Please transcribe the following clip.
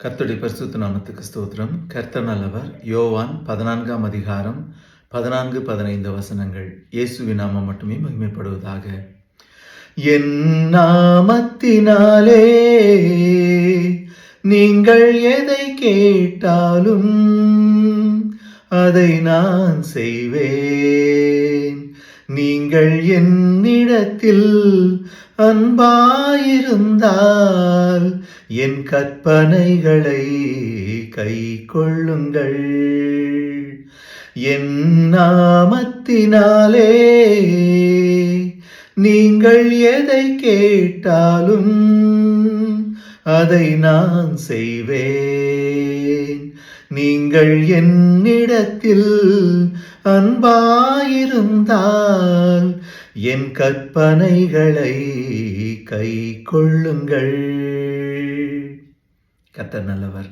கர்த்தருடைய பரிசுத்த நாமத்துக்கு ஸ்தோத்திரம். கர்த்தர் நல்லவர். யோவான் 14ஆம் அதிகாரம் 14, 15 வசனங்கள். இயேசுவின் நாமம் மட்டுமே மகிமைப்படுவதாக. என் நாமத்தினாலே நீங்கள் எதை கேட்டாலும் அதை நான் செய்வேன். நீங்கள் என்னிடத்தில் அன்பாயிருந்தால் என் கற்பனைகளை கைக்கொள்ளுங்கள். என் நாமத்தினாலே நீங்கள் எதை கேட்டாலும் அதை நான் செய்வேன். நீங்கள் என்னிடத்தில் அன்பாயிருந்தால் என் கற்பனைகளை கைக்கொள்ளுங்கள். கர்த்தர் நல்லவர்.